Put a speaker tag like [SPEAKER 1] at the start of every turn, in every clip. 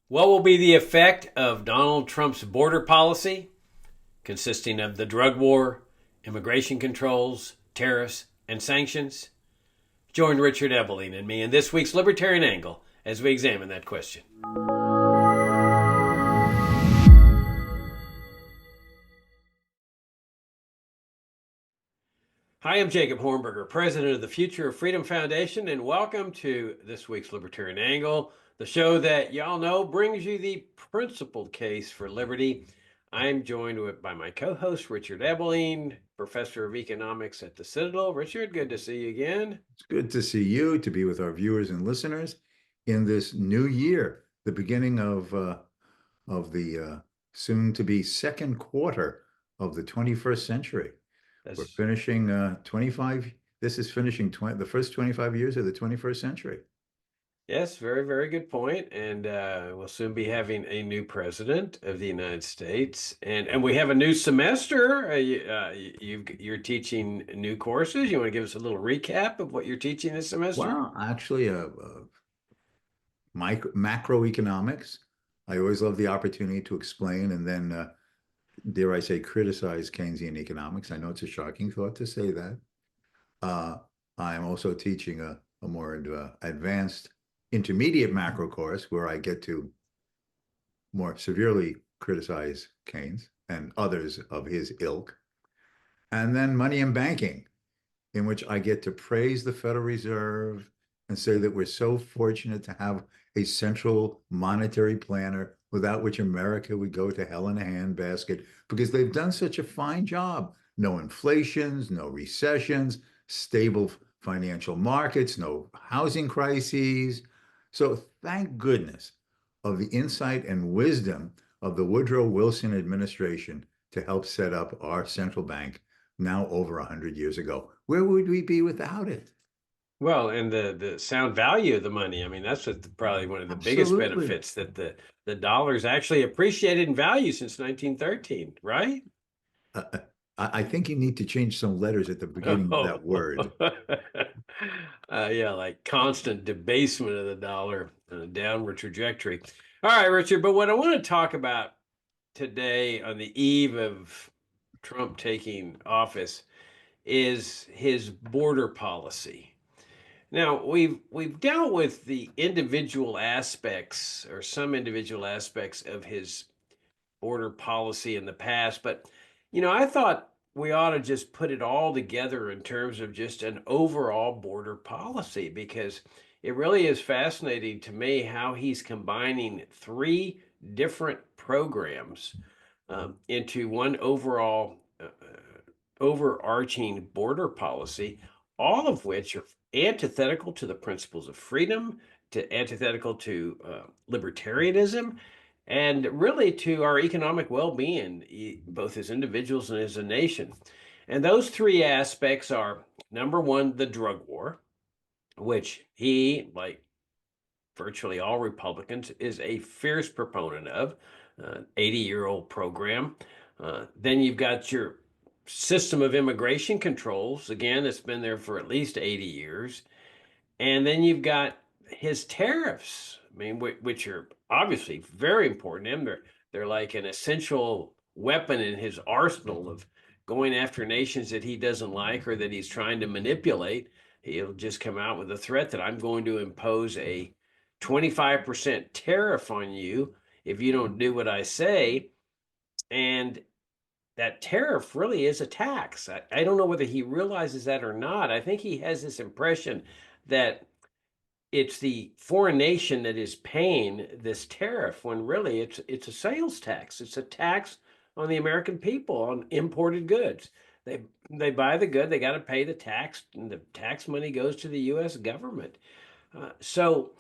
[SPEAKER 1] What will be the effect of Donald Trump's border policy, consisting of the drug war, immigration controls, tariffs, and sanctions? Join Richard Ebeling and me in this week's Libertarian Angle as we examine that question. Hi, I'm Jacob Hornberger, president of the Future of Freedom Foundation, and welcome to this week's Libertarian Angle, the show that y'all know brings you the principled case for liberty. I'm joined by my co-host, Richard Ebeling, professor of economics at the Citadel. Richard, good to see you again.
[SPEAKER 2] It's good to see you, to be with our viewers and listeners in this new year, the beginning of the soon to be second quarter of the 21st century. We're
[SPEAKER 1] That's
[SPEAKER 2] finishing 25. This is finishing the first 25 years of the 21st century.
[SPEAKER 1] Yes, very, very good point. And we'll soon be having a new president of the United States, and we have a new semester. You're teaching new courses. You want to give us a little recap of what you're teaching this semester?
[SPEAKER 2] Well, actually, macroeconomics. I always love the opportunity to explain and then, dare I say, criticize Keynesian economics. I know it's a shocking thought to say that. Uh, I'm also teaching a more advanced intermediate macro course where I get to more severely criticize Keynes and others of his ilk. And then money and banking, in which I get to praise the Federal Reserve and say that we're so fortunate to have a central monetary planner without which America would go to hell in a handbasket because they've done such a fine job. No inflations, no recessions, stable financial markets, no housing crises. So thank goodness of the insight and wisdom of the Woodrow Wilson administration to help set up our central bank now over 100 years ago. Where would we be without it?
[SPEAKER 1] Well, and the sound value of the money. I mean, that's probably one of the biggest
[SPEAKER 2] Absolutely.
[SPEAKER 1] benefits that the dollar's actually appreciated in value since 1913, right?
[SPEAKER 2] Uh, I think you need to change some letters at the beginning of
[SPEAKER 1] Oh,
[SPEAKER 2] that word.
[SPEAKER 1] yeah, like constant debasement of the dollar and a downward trajectory. All right, Richard, but what I want to talk about today on the eve of Trump taking office is his border policy. Now, we've dealt with the individual aspects or some individual aspects of his border policy in the past, but I thought we ought to just put it all together in terms of just an overall border policy because it really is fascinating to me how he's combining three different programs into one overall overarching border policy, all of which are antithetical to the principles of freedom, to antithetical to libertarianism, and really to our economic well-being, both as individuals and as a nation. And those three aspects are number one, the drug war, which he, like virtually all Republicans, is a fierce proponent of, 80-year-old program. Then you've got your system of immigration controls. Again, it's been there for at least 80 years. And then you've got his tariffs, I mean, which are obviously very important to him. They're like an essential weapon in his arsenal of going after nations that he doesn't like or that he's trying to manipulate. He'll just come out with a threat that I'm going to impose a 25% tariff on you if you don't do what I say. And that tariff really is a tax. I don't know whether he realizes that or not. I think he has this impression that it's the foreign nation that is paying this tariff when really it's a sales tax. It's a tax on the American people on imported goods. They they buy the good, they got to pay the tax, and the tax money goes to the U.S. government. So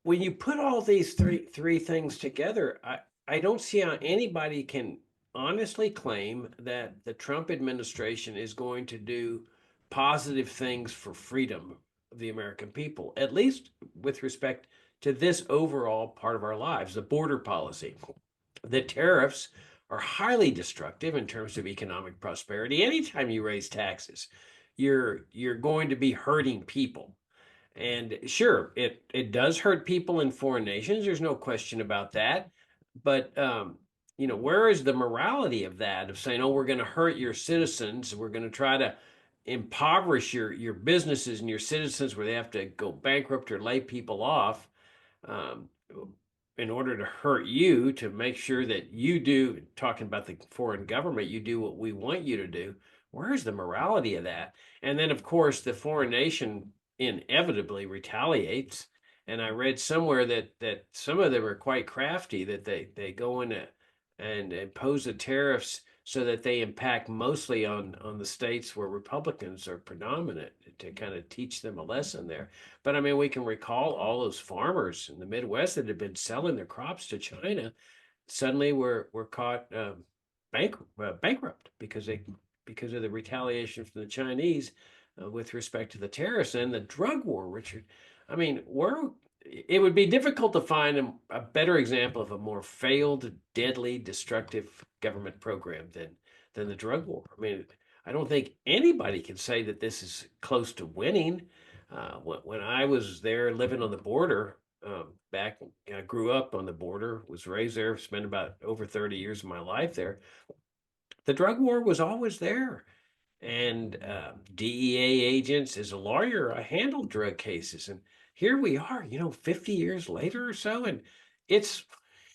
[SPEAKER 1] when you put all these three things together, I don't see how anybody can honestly claim that the Trump administration is going to do positive things for freedom of the American people, at least with respect to this overall part of our lives, the border policy. The tariffs are highly destructive in terms of economic prosperity. Anytime you raise taxes, you're going to be hurting people. And sure, it does hurt people in foreign nations. There's no question about that. But where is the morality of that? Of saying, "Oh, we're going to hurt your citizens. We're going to try to impoverish your businesses and your citizens, where they have to go bankrupt or lay people off." um, in order to hurt you, to make sure that you do, talking about the foreign government, you do what we want you to do. Where's the morality of that? And then, of course, the foreign nation inevitably retaliates. And I read somewhere that some of them are quite crafty, that they go in and impose the tariffs so that they impact mostly on the states where Republicans are predominant, to kind of teach them a lesson there. But I mean, we can recall all those farmers in the Midwest that had been selling their crops to China, suddenly were caught bankrupt because of the retaliation from the Chinese with respect to the tariffs and the drug war, Richard. I mean, it would be difficult to find a better example of a more failed, deadly, destructive government program than the drug war. I mean, I don't think anybody can say that this is close to winning. When I was there living on the border, back, I grew up on the border, was raised there, spent about over 30 years of my life there. The drug war was always there. And DEA agents, as a lawyer, I handled drug cases. And here we are, 50 years later or so, and it's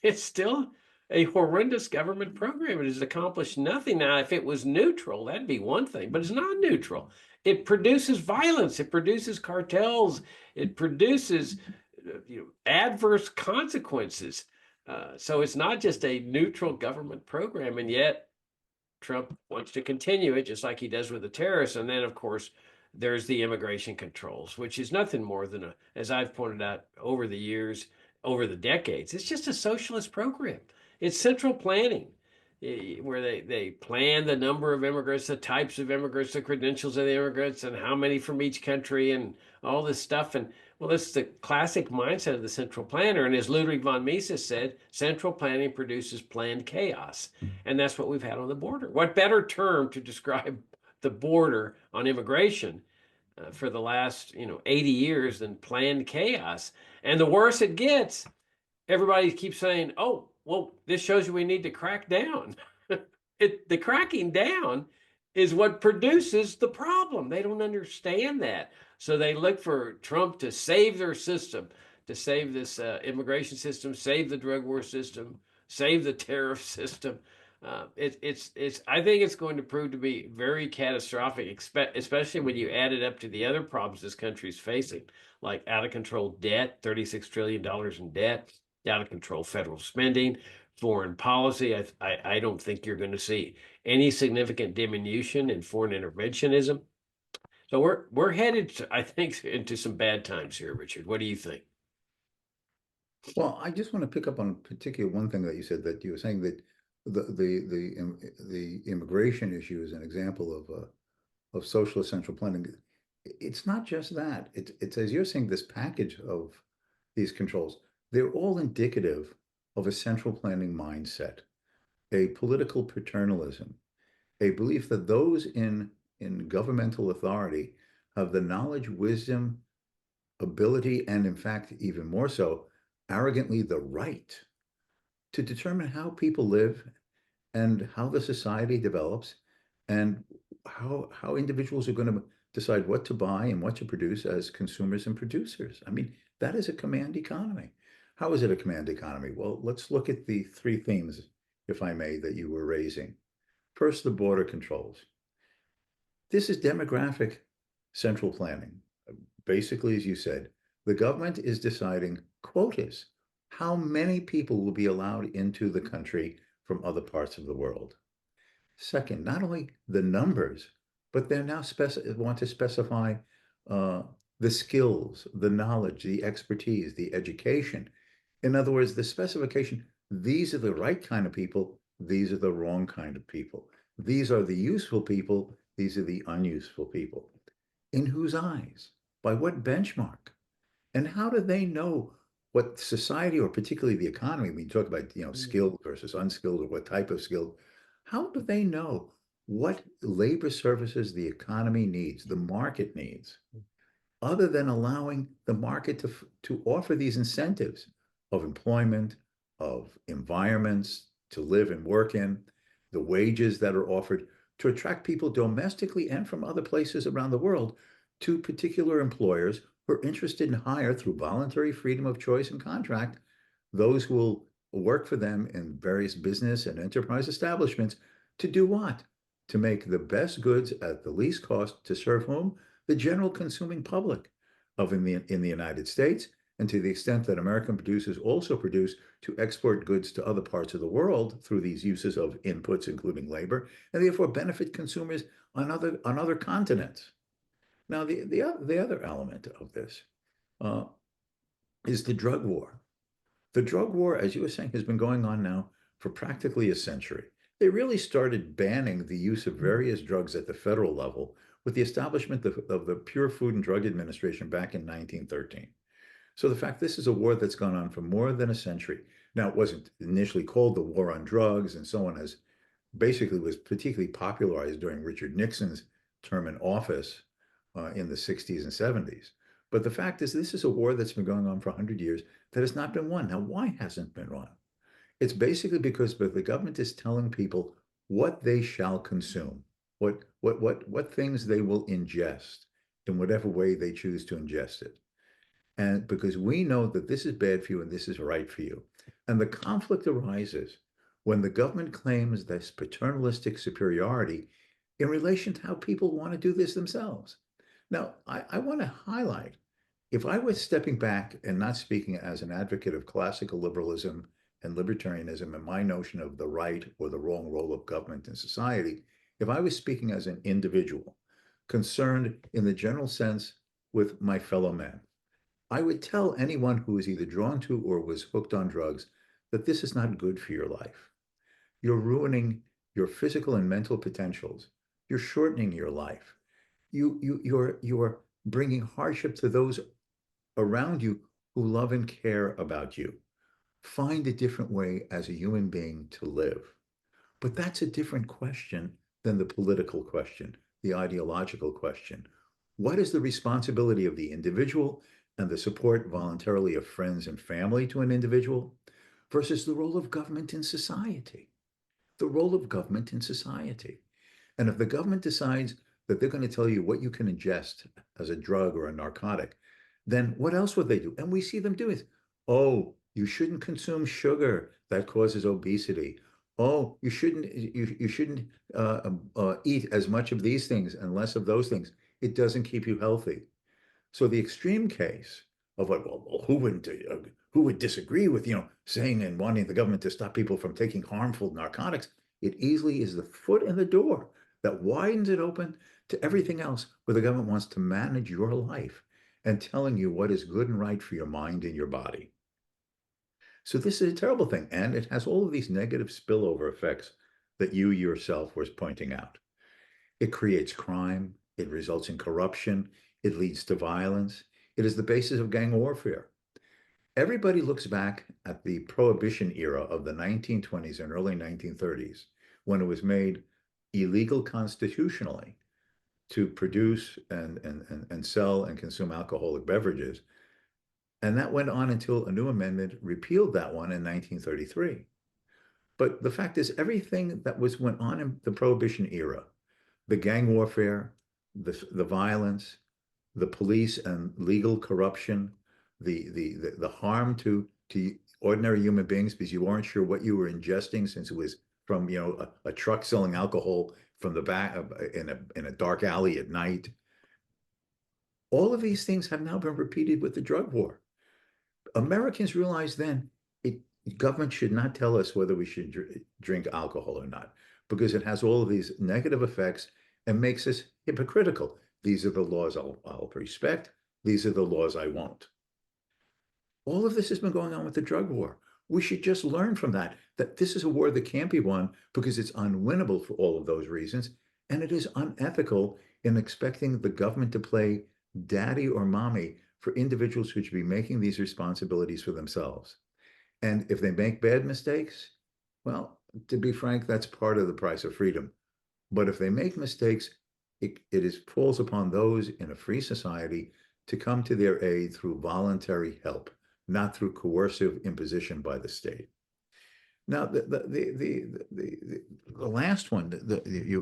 [SPEAKER 1] it's still a horrendous government program. It has accomplished nothing. Now, if it was neutral, that'd be one thing, but it's not neutral. It produces violence, it produces cartels, it produces adverse consequences. So it's not just a neutral government program, and yet Trump wants to continue it, just like he does with the terrorists. And then, of course, there's the immigration controls, which is nothing more than as I've pointed out over the years, over the decades, it's just a socialist program. It's central planning, where they plan the number of immigrants, the types of immigrants, the credentials of the immigrants, and how many from each country, and all this stuff. And well, that's the classic mindset of the central planner. And as Ludwig von Mises said, central planning produces planned chaos. And that's what we've had on the border. What better term to describe the border on immigration for the last 80 years than planned chaos? And the worse it gets, everybody keeps saying, "Oh, well, this shows you we need to crack down." The cracking down is what produces the problem. They don't understand that. So they look for Trump to save their system, to save this immigration system, save the drug war system, save the tariff system. It's. I think it's going to prove to be very catastrophic, especially when you add it up to the other problems this country is facing, like out of control debt, $36 trillion in debt, out of control federal spending, foreign policy. I don't think you're going to see any significant diminution in foreign interventionism. So we're headed, I think, into some bad times here, Richard. What do you think?
[SPEAKER 2] Well, I just want to pick up on particular one thing that you said, that you were saying that the immigration issue is an example of socialist central planning. It's not just that. It's as you're saying, this package of these controls, they're all indicative of a central planning mindset, a political paternalism, a belief that those in governmental authority have the knowledge, wisdom, ability, and in fact, even more so, arrogantly the right to determine how people live and how the society develops and how individuals are going to decide what to buy and what to produce as consumers and producers. I mean, that is a command economy. How is it a command economy? Well, let's look at the three themes, if I may, that you were raising. First, the border controls. This is demographic central planning. Basically, as you said, the government is deciding quotas, how many people will be allowed into the country from other parts of the world. Second, not only the numbers, but they're now want to specify uh, the skills, the knowledge, the expertise, the education. In other words, the specification, these are the right kind of people, these are the wrong kind of people. These are the useful people, these are the unuseful people. In whose eyes? By what benchmark? And how do they know what society, or particularly the economy, we talk about, skilled versus unskilled, or what type of skilled, how do they know what labor services the economy needs, the market needs? other than allowing the market to offer these incentives of employment, of environments to live and work in, the wages that are offered to attract people domestically and from other places around the world to particular employers who are interested in hire through voluntary freedom of choice and contract those who will work for them in various business and enterprise establishments to do what? To make the best goods at the least cost to serve whom? The general consuming public of in the United States, and to the extent that American producers also produce to export goods to other parts of the world through these uses of inputs, including labor, and therefore benefit consumers on other continents. Now, the other element of this uh, is the drug war. The drug war, as you were saying, has been going on now for practically a century. They really started banning the use of various drugs at the federal level with the establishment of the Pure Food and Drug Administration back in 1913. So the fact this is a war that's gone on for more than a century. Now, it wasn't initially called the war on drugs and so on, as basically was particularly popularized during Richard Nixon's term in office in the 60s and 70s. But the fact is, this is a war that's been going on for 100 years that has not been won. Now, why hasn't been won? It's basically because the government is telling people what they shall consume, what things they will ingest in whatever way they choose to ingest it. And because we know that this is bad for you and this is right for you. And the conflict arises when the government claims this paternalistic superiority in relation to how people want to do this themselves. Now, I want to highlight, if I was stepping back and not speaking as an advocate of classical liberalism and libertarianism and my notion of the right or the wrong role of government in society, if I was speaking as an individual concerned in the general sense with my fellow men, I would tell anyone who is either drawn to or was hooked on drugs that this is not good for your life. You're ruining your physical and mental potentials. You're shortening your life. You're bringing hardship to those around you who love and care about you. Find a different way as a human being to live. But that's a different question than the political question, the ideological question. What is the responsibility of the individual and the support voluntarily of friends and family to an individual versus the role of government in society? The role of government in society. And if the government decides that they're going to tell you what you can ingest as a drug or a narcotic, then what else would they do? And we see them doing it. Oh, you shouldn't consume sugar. That causes obesity. Oh, you shouldn't eat as much of these things and less of those things. It doesn't keep you healthy. So the extreme case of what, well, who would disagree with, saying and wanting the government to stop people from taking harmful narcotics? It easily is the foot in the door that widens it open to everything else where the government wants to manage your life and telling you what is good and right for your mind and your body. So this is a terrible thing. And it has all of these negative spillover effects that you yourself was pointing out. It creates crime. It results in corruption. It leads to violence. It is the basis of gang warfare. Everybody looks back at the Prohibition era of the 1920s and early 1930s when it was made illegal constitutionally to produce and sell and consume alcoholic beverages. And that went on until a new amendment repealed that one in 1933. But the fact is, everything that went on in the Prohibition era, the gang warfare, the violence, the police and legal corruption, the harm to ordinary human beings because you weren't sure what you were ingesting since it was from a truck selling alcohol from the back in a dark alley at night. All of these things have now been repeated with the drug war. Americans realized then it government should not tell us whether we should drink alcohol or not because it has all of these negative effects and makes us hypocritical. These are the laws I'll respect. These are the laws I won't. All of this has been going on with the drug war. We should just learn from that this is a war that can't be won because it's unwinnable for all of those reasons. And it is unethical in expecting the government to play daddy or mommy for individuals who should be making these responsibilities for themselves. And if they make bad mistakes, well, to be frank, that's part of the price of freedom. But if they make mistakes, falls upon those in a free society to come to their aid through voluntary help, not through coercive imposition by the state. Now, the last one,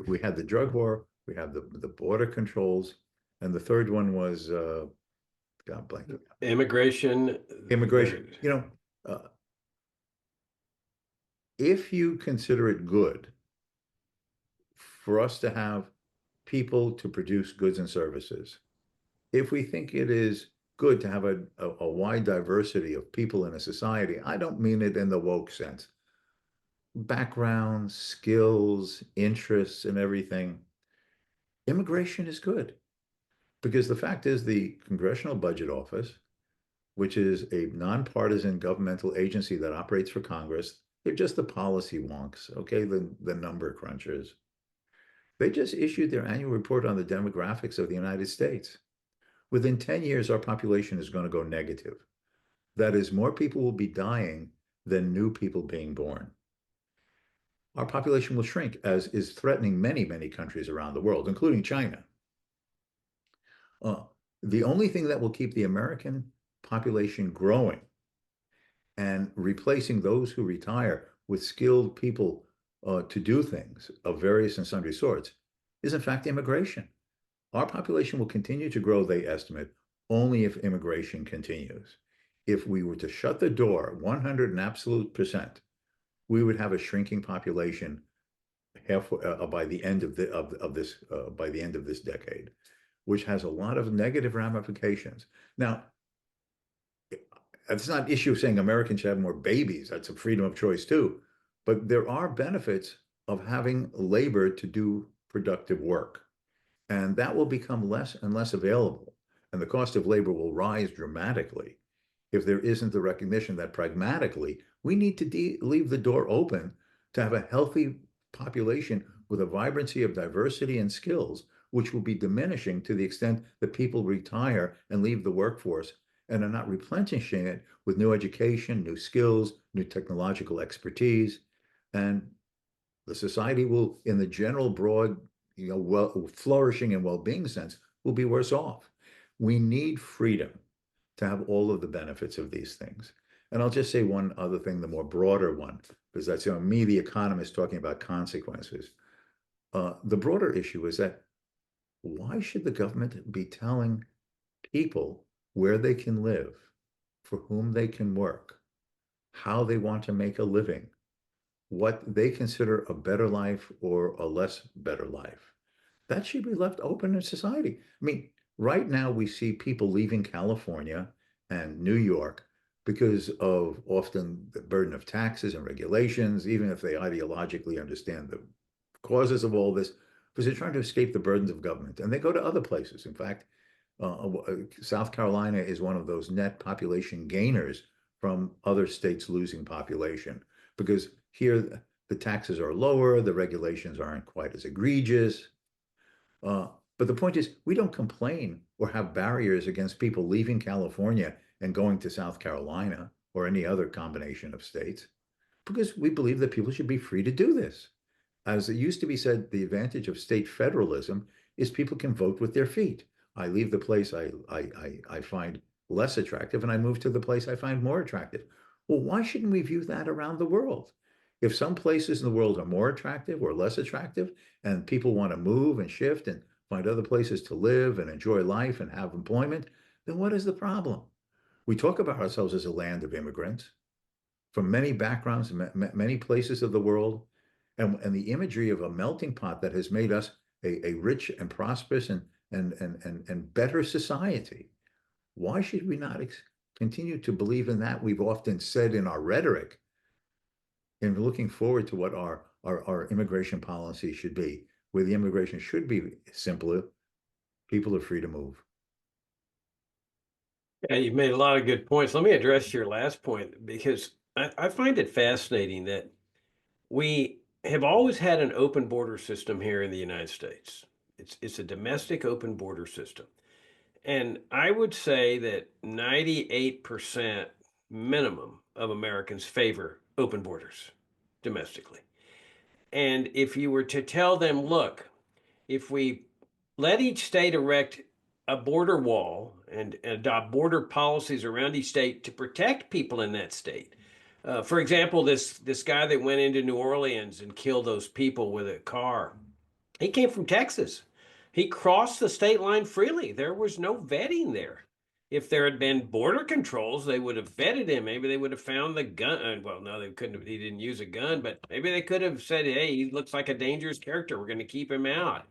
[SPEAKER 2] we had the drug war, we have the border controls, and the third one was, God blank,
[SPEAKER 1] Immigration,
[SPEAKER 2] immigration.
[SPEAKER 1] there.
[SPEAKER 2] Uh, if you consider it good for us to have people to produce goods and services, if we think it is good to have a wide diversity of people in a society, I don't mean it in the woke sense. Backgrounds, skills, interests, and everything. Immigration is good because the fact is the Congressional Budget Office, which is a nonpartisan governmental agency that operates for Congress, they're just the policy wonks, okay, the number crunchers. They just issued their annual report on the demographics of the United States. Within 10 years, our population is going to go negative. That is, more people will be dying than new people being born. Our population will shrink, as is threatening many, many countries around the world, including China. Uh, the only thing that will keep the American population growing and replacing those who retire with skilled people to do things of various and sundry sorts is, in fact, immigration. Our population will continue to grow, they estimate, only if immigration continues. If we were to shut the door 100 and absolute percent, we would have a shrinking population halfway by the end of this by the end of this decade, which has a lot of negative ramifications. Now, it's not an issue of saying Americans should have more babies. That's a freedom of choice too. But there are benefits of having labor to do productive work. And that will become less and less available. And the cost of labor will rise dramatically if there isn't the recognition that pragmatically we need to leave the door open to have a healthy population with a vibrancy of diversity and skills, which will be diminishing to the extent that people retire and leave the workforce and are not replenishing it with new education, new skills, new technological expertise. And the society will, in the general broad, well, flourishing and well-being sense, will be worse off. We need freedom to have all of the benefits of these things. And I'll just say one other thing, the more broader one, because that's, me, the economist, talking about consequences. The broader issue is that why should the government be telling people where they can live, for whom they can work, how they want to make a living, what they consider a better life or a less better life? That should be left open in society. I mean, right now we see people leaving California and New York because of often the burden of taxes and regulations, even if they ideologically understand the causes of all this, because they're trying to escape the burdens of government. And they go to other places. In fact, South Carolina is one of those net population gainers from other states losing population, because here the taxes are lower, the regulations aren't quite as egregious. But the point is, we don't complain or have barriers against people leaving California and going to South Carolina or any other combination of states, because we believe that people should be free to do this. As it used to be said, the advantage of state federalism is people can vote with their feet. I leave the place I find less attractive and I move to the place I find more attractive. Well, why shouldn't we view that around the world? If some places in the world are more attractive or less attractive, and people want to move and shift and find other places to live and enjoy life and have employment, then what is the problem? We talk about ourselves as a land of immigrants from many backgrounds, many places of the world, and the imagery of a melting pot that has made us a rich and prosperous and better society. Why should we not continue to believe in that? We've often said in our rhetoric, and looking forward to what our immigration policy should be, where the immigration should be simpler. People are free to move.
[SPEAKER 1] Yeah, you've made a lot of good points. Let me address your last point because I find it fascinating that we have always had an open border system here in the United States. It's a domestic open border system. And I would say that 98% minimum of Americans favor open borders domestically. And if you were to tell them, look, if we let each state erect a border wall and adopt border policies around each state to protect people in that state. For example, this guy that went into New Orleans and killed those people with a car, he came from Texas. He crossed the state line freely. There was no vetting there. If there had been border controls, they would have vetted him. Maybe they would have found the gun. Well, no, they couldn't have. He didn't use a gun, but maybe they could have said, "Hey, he looks like a dangerous character. We're going to keep him out."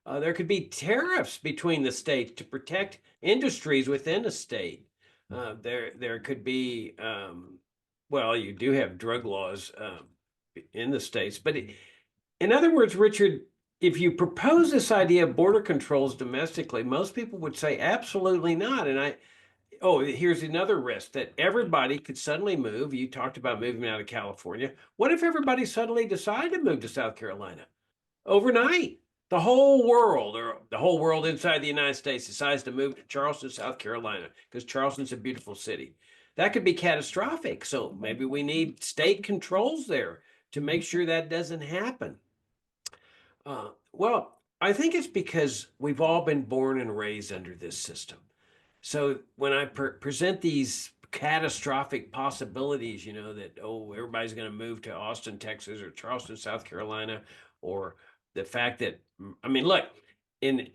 [SPEAKER 1] There could be tariffs between the states to protect industries within a state. There could be, well, you do have drug laws in the states, but in other words, Richard, if you propose this idea of border controls domestically, most people would say absolutely not. Oh, here's another risk that everybody could suddenly move. You talked about moving out of California. What if everybody suddenly decided to move to South Carolina overnight? The whole world, or the whole world inside the United States, decides to move to Charleston, South Carolina, because Charleston's a beautiful city. That could be catastrophic. So maybe we need state controls there to make sure that doesn't happen. Well, I think it's because we've all been born and raised under this system. So when I present these catastrophic possibilities, that, oh, everybody's going to move to Austin, Texas, or Charleston, South Carolina, or the fact that, I mean, look, in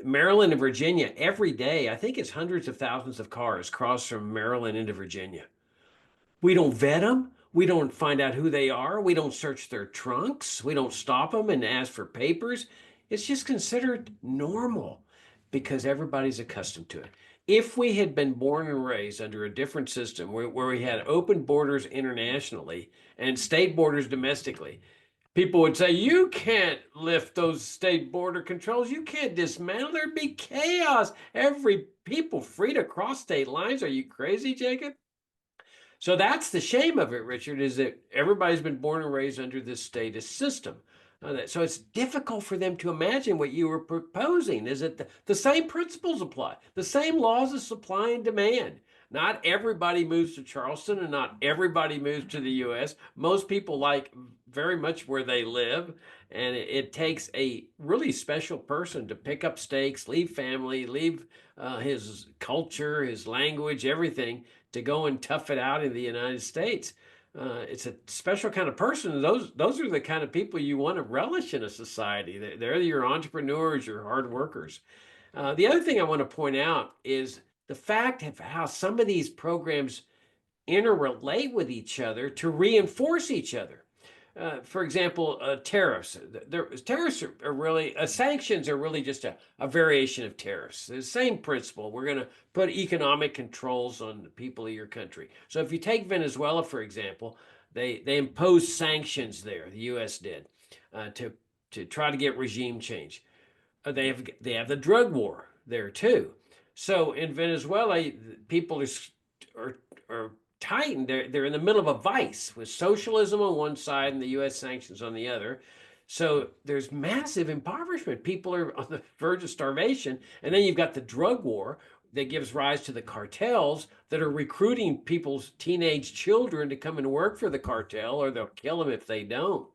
[SPEAKER 1] Maryland and Virginia, every day, I think it's hundreds of thousands of cars cross from Maryland into Virginia. We don't vet them. We don't find out who they are. We don't search their trunks. We don't stop them and ask for papers. It's just considered normal because everybody's accustomed to it. If we had been born and raised under a different system where we had open borders internationally and state borders domestically, people would say, you can't lift those state border controls. You can't dismantle. There'd be chaos. Every people free to cross state lines. Are you crazy, Jacob? So that's the shame of it, Richard, is that everybody's been born and raised under this status system. So it's difficult for them to imagine what you were proposing. Is that the same principles apply, the same laws of supply and demand. Not everybody moves to Charleston and not everybody moves to the U.S. Most people like very much where they live. And it takes a really special person to pick up stakes, leave family, leave his culture, his language, everything to go and tough it out in the United States. It's a special kind of person. Those are the kind of people you want to relish in a society. They're your entrepreneurs, your hard workers. The other thing I want to point out is the fact of how some of these programs interrelate with each other to reinforce each other. For example, tariffs. Tariffs are really, sanctions are really just a variation of tariffs. The same principle. We're going to put economic controls on the people of your country. So if you take Venezuela, for example, they imposed sanctions there, the U.S. did, to try to get regime change. They have the drug war there too. So in Venezuela, people are tightened. They're in the middle of a vice with socialism on one side and the U.S. sanctions on the other. So there's massive impoverishment. People are on the verge of starvation, and then you've got the drug war that gives rise to the cartels that are recruiting people's teenage children to come and work for the cartel, or they'll kill them if they don't.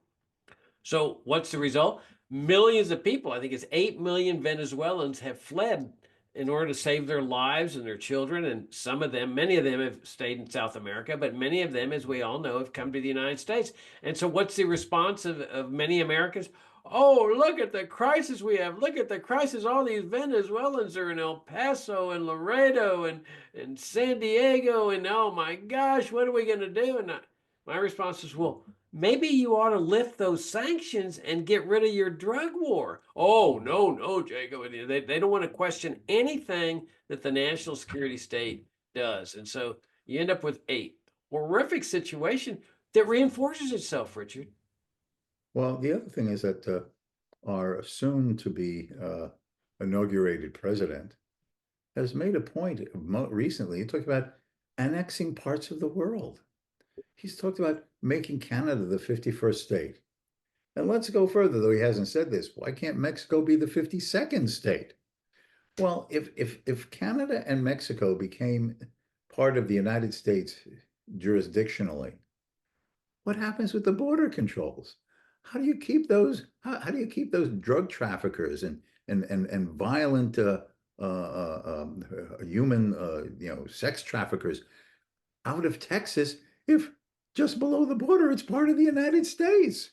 [SPEAKER 1] So what's the result? Millions of people, I think it's 8 million Venezuelans, have fled in order to save their lives and their children. And some of them, many of them have stayed in South America, but many of them, as we all know, have come to the United States. And so what's the response of many Americans? Oh, look at the crisis we have. Look at the crisis. All these Venezuelans are in El Paso and Laredo and San Diego. And oh my gosh, what are we going to do? And my response is, well, maybe you ought to lift those sanctions and get rid of your drug war. Oh, no, Jacob. They don't want to question anything that the national security state does. And so you end up with a horrific situation that reinforces itself, Richard.
[SPEAKER 2] Well, the other thing is that our soon to be inaugurated president has made a point recently. He talked about annexing parts of the world. He's talked about making Canada the 51st state. And let's go further, though he hasn't said this. Why can't Mexico be the 52nd state? Well, if Canada and Mexico became part of the United States jurisdictionally, what happens with the border controls? How do you keep those? How do you keep those drug traffickers and violent human, sex traffickers out of Texas if just below the border it's part of the United States?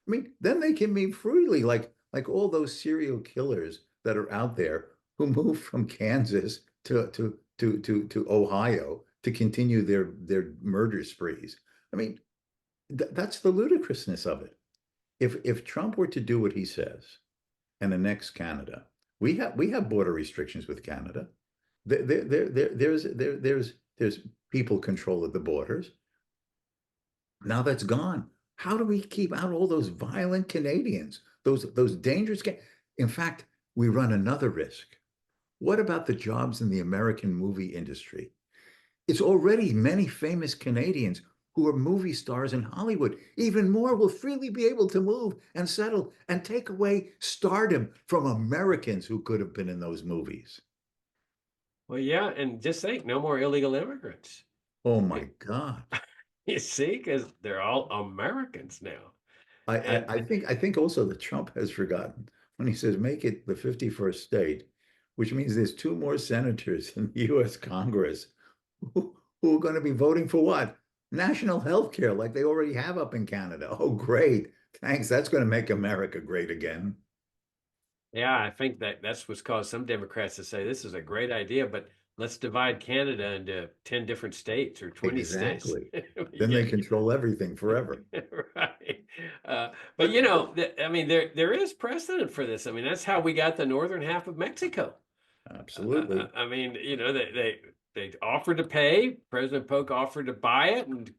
[SPEAKER 2] I mean, then they can move freely, like all those serial killers that are out there who move from Kansas to Ohio to continue their murder sprees. I mean, that's the ludicrousness of it. If Trump were to do what he says and annex Canada, we have border restrictions with Canada. There's people control at the borders. Now that's gone. How do we keep out all those violent Canadians, those dangerous? In fact, we run another risk. What about the jobs in the American movie industry? It's already many famous Canadians who are movie stars in Hollywood. Even more will freely be able to move and settle and take away stardom from Americans who could have been in those movies.
[SPEAKER 1] Well, yeah, and just think, no more illegal immigrants.
[SPEAKER 2] Oh my God.
[SPEAKER 1] You see, because they're all Americans now.
[SPEAKER 2] I,
[SPEAKER 1] And
[SPEAKER 2] I, I think I think also that Trump has forgotten when he says make it the 51st state, which means there's two more senators in the US Congress who are going to be voting for what? National health care, like they already have up in Canada. Oh, great. Thanks. That's going to make America great again.
[SPEAKER 1] yeah, I think that's what's caused some Democrats to say this is a great idea, but let's divide Canada into 10 different states or 20 states.
[SPEAKER 2] Exactly. Then
[SPEAKER 1] Yeah,
[SPEAKER 2] they control everything forever.
[SPEAKER 1] right. But you know, I mean, there is precedent for this. I mean, that's how we got the northern half of Mexico.
[SPEAKER 2] Absolutely.
[SPEAKER 1] I mean, you know, they offered to pay. President Polk offered to buy it, and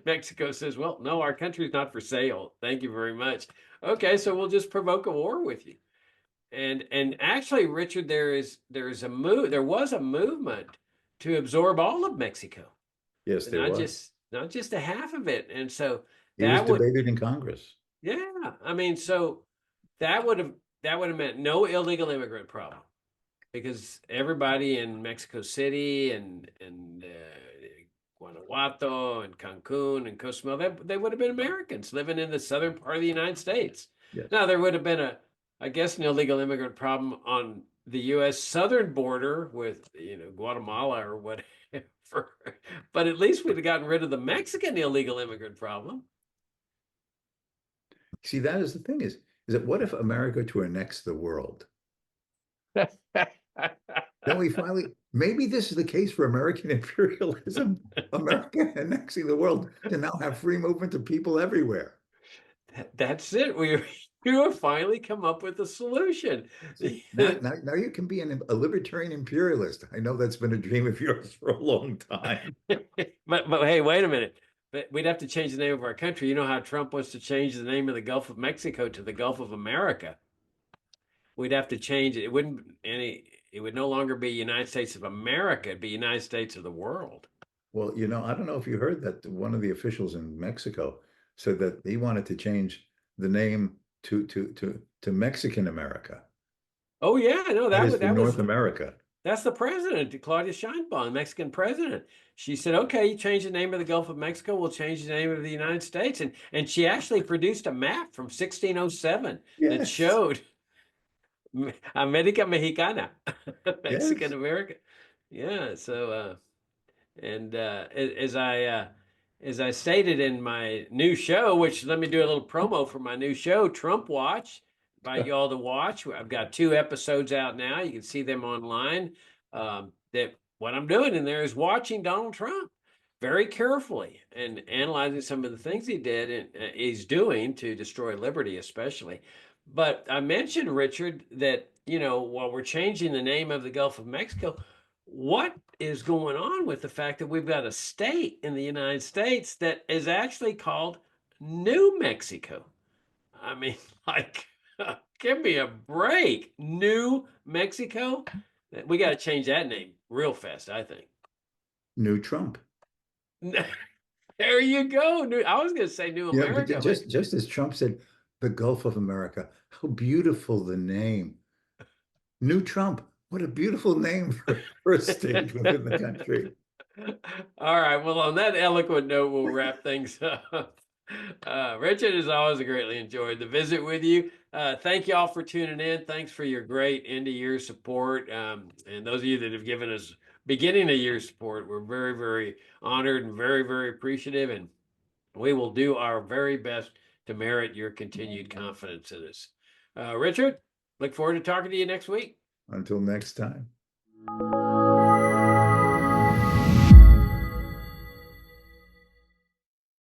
[SPEAKER 1] Mexico says, "Well, no, our country's not for sale. Thank you very much." Okay, so we'll just provoke a war with you. And actually, Richard, there was a movement to absorb all of Mexico,
[SPEAKER 2] Yes, there was.
[SPEAKER 1] not just a half of it. And so
[SPEAKER 2] It was
[SPEAKER 1] that would,
[SPEAKER 2] debated in Congress.
[SPEAKER 1] yeah, I mean, so that would have that would have meant no illegal immigrant problem because everybody in Mexico City and Guanajuato and Cancun and Cozumel, they would have been Americans living in the southern part of the United States.
[SPEAKER 2] Yes.
[SPEAKER 1] Now there would have been I guess, an illegal immigrant problem on the U.S. southern border with Guatemala or whatever, but at least we'd have gotten rid of the Mexican illegal immigrant problem.
[SPEAKER 2] See, that is the thing is that what if America to annex the world? Then we finally, maybe this is the case for American imperialism, America annexing the world to now have free movement of people everywhere.
[SPEAKER 1] That's it. We have finally come up with a solution.
[SPEAKER 2] See, now you can be a libertarian imperialist. I know that's been a dream of yours for a long time.
[SPEAKER 1] But hey, wait a minute. But we'd have to change the name of our country. You know how Trump wants to change the name of the Gulf of Mexico to the Gulf of America. We'd have to change it. It would no longer be United States of America. It'd be United States of the world.
[SPEAKER 2] Well, I don't know if you heard that one of the officials in Mexico said that he wanted to change the name to Mexican America.
[SPEAKER 1] Oh yeah, no,
[SPEAKER 2] That is for North America.
[SPEAKER 1] that's the president, Claudia Sheinbaum, the Mexican president. She said, "Okay, you change the name of the Gulf of Mexico, we'll change the name of the United States." And she actually produced a map from 1607 that
[SPEAKER 2] Yes,
[SPEAKER 1] showed America Mexicana, Mexican
[SPEAKER 2] yes.
[SPEAKER 1] America. Yeah, so and as I stated in my new show, which let me do a little promo for my new show, Trump Watch. Invite you all to watch. I've got 2 episodes out now. You can see them online. That what I'm doing in there is watching Donald Trump very carefully and analyzing some of the things he did and he's doing to destroy liberty, especially. But I mentioned, Richard, that while we're changing the name of the Gulf of Mexico, what is going on with the fact that we've got a state in the United States that is actually called New Mexico? I mean, like, give me a break. New Mexico? We got to change that name real fast, I think.
[SPEAKER 2] New Trump.
[SPEAKER 1] There you go. I was going to say New
[SPEAKER 2] But
[SPEAKER 1] America, but
[SPEAKER 2] just as Trump said, the Gulf of America, how beautiful the name. New Trump. What a beautiful name for a state within the country.
[SPEAKER 1] all right. Well, on that eloquent note, we'll wrap things up. Richard, as always, I greatly enjoyed the visit with you. Thank you all for tuning in. Thanks for your great end of year support. And those of you that have given us beginning of year support, we're very, very honored and very, very appreciative. And we will do our very best to merit your continued confidence in us. Richard, look forward to talking to you next week.
[SPEAKER 2] Until next time.